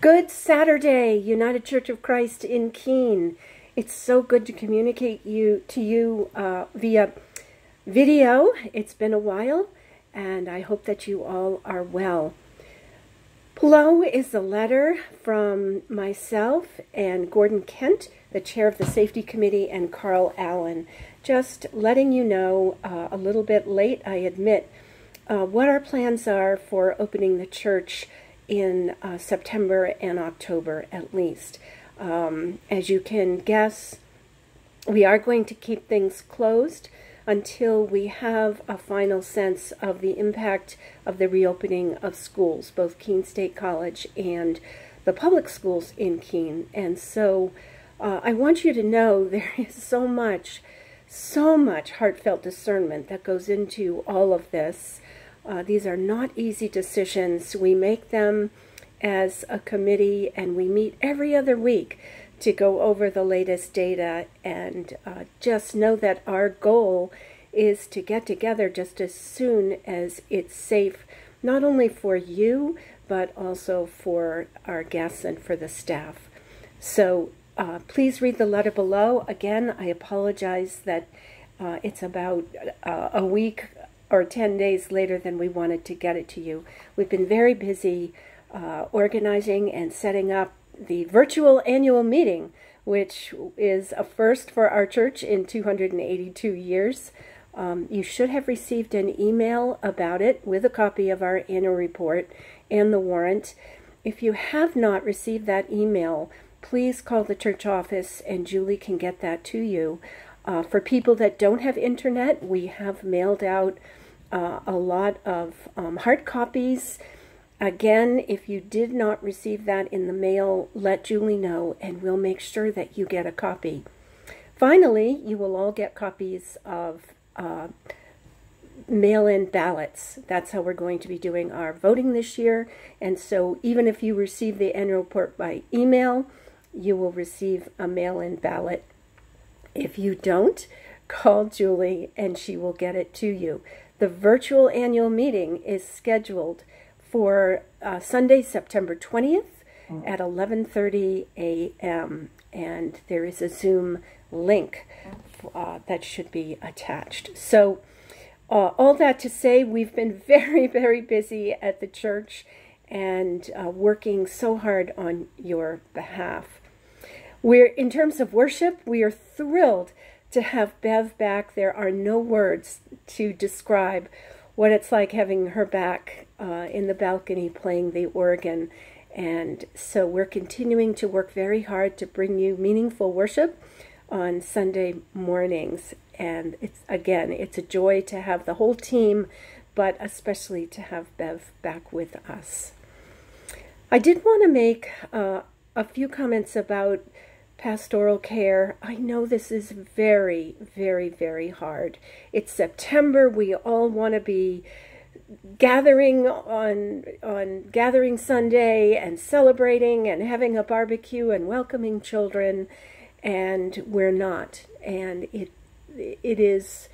Good Saturday, United Church of Christ in Keene. It's so good to communicate to you via video. It's been a while, and I hope that you all are well. Below is a letter from myself and Gordon Kent, the chair of the Safety Committee, and Carl Allen. Just letting you know, a little bit late, I admit, what our plans are for opening the church in September and October at least. As you can guess, we are going to keep things closed until we have a final sense of the impact of the reopening of schools, both Keene State College and the public schools in Keene. And so I want you to know there is so much heartfelt discernment that goes into all of this. These are not easy decisions. We make them as a committee, and we meet every other week to go over the latest data, and just know that our goal is to get together just as soon as it's safe, not only for you, but also for our guests and for the staff. So please read the letter below. Again, I apologize that it's about a week or 10 days later than we wanted to get it to you. We've been very busy organizing and setting up the virtual annual meeting, which is a first for our church in 282 years. You should have received an email about it with a copy of our annual report and the warrant. If you have not received that email, please call the church office and Julie can get that to you. For people that don't have internet, we have mailed out a lot of hard copies. Again, if you did not receive that in the mail, let Julie know and we'll make sure that you get a copy. Finally, you will all get copies of mail-in ballots. That's how we're going to be doing our voting this year. And so even if you receive the annual report by email, you will receive a mail-in ballot. If you don't, call Julie and she will get it to you. The virtual annual meeting is scheduled for Sunday, September 20th at 11:30 a.m. and there is a Zoom link that should be attached. So all that to say, we've been very, very busy at the church and working so hard on your behalf. In terms of worship, we are thrilled to have Bev back. There are no words to describe what it's like having her back in the balcony playing the organ. And so we're continuing to work very hard to bring you meaningful worship on Sunday mornings. And it's a joy to have the whole team, but especially to have Bev back with us. I did want to make a few comments about pastoral care. I know this is very, very, very hard. It's September. We all want to be gathering on Gathering Sunday and celebrating and having a barbecue and welcoming children, and we're not. And it is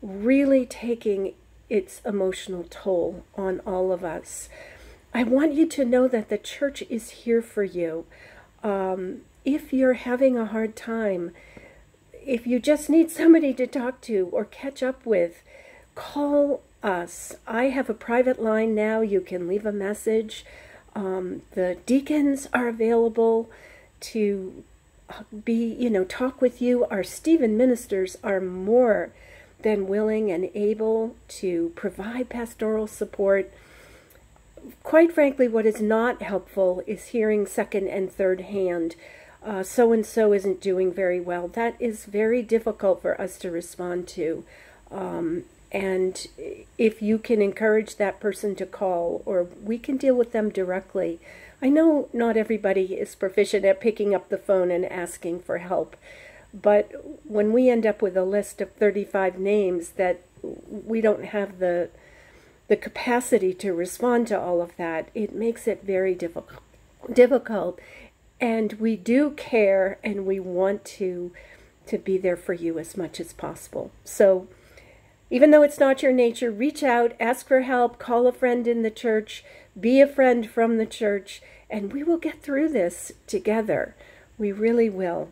really taking its emotional toll on all of us. I want you to know that the church is here for you. If you're having a hard time, if you just need somebody to talk to or catch up with, call us. I have a private line now. You can leave a message. The deacons are available to talk with you. Our Stephen ministers are more than willing and able to provide pastoral support. Quite frankly, what is not helpful is hearing second and third hand, so-and-so isn't doing very well. That is very difficult for us to respond to. And if you can encourage that person to call, or we can deal with them directly. I know not everybody is proficient at picking up the phone and asking for help, but when we end up with a list of 35 names that we don't have the capacity to respond to all of that, it makes it very difficult. And we do care, and we want to be there for you as much as possible. So even though it's not your nature, reach out, ask for help, call a friend in the church, be a friend from the church, and we will get through this together. We really will.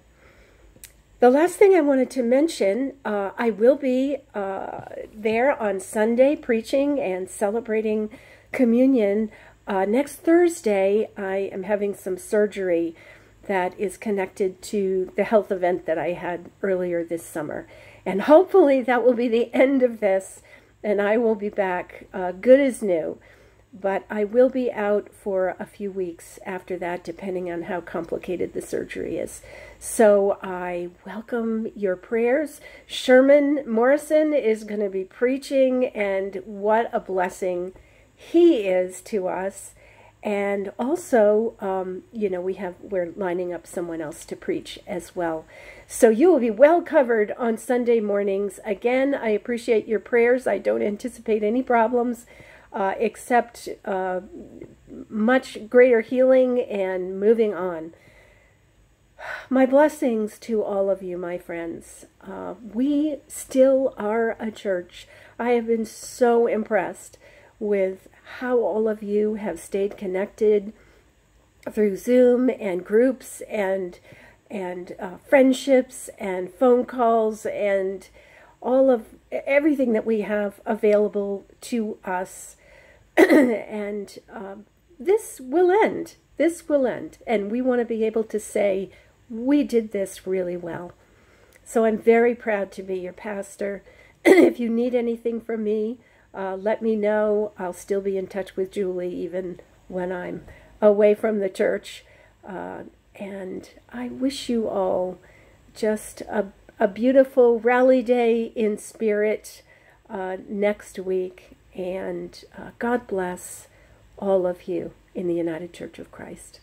The last thing I wanted to mention, I will be there on Sunday preaching and celebrating communion. Next Thursday, I am having some surgery that is connected to the health event that I had earlier this summer. And hopefully that will be the end of this, and I will be back good as new. But I will be out for a few weeks after that, depending on how complicated the surgery is. So I welcome your prayers. Sherman Morrison is going to be preaching, and what a blessing he is to us. And also, we're lining up someone else to preach as well. So you will be well covered on Sunday mornings. Again, I appreciate your prayers. I don't anticipate any problems. Except much greater healing and moving on. My blessings to all of you, my friends. We still are a church. I have been so impressed with how all of you have stayed connected through Zoom and groups and friendships and phone calls and all of everything that we have available to us. And this will end. This will end. And we want to be able to say, we did this really well. So I'm very proud to be your pastor. If you need anything from me, let me know. I'll still be in touch with Julie even when I'm away from the church. And I wish you all just a beautiful rally day in spirit next week. And God bless all of you in the United Church of Christ.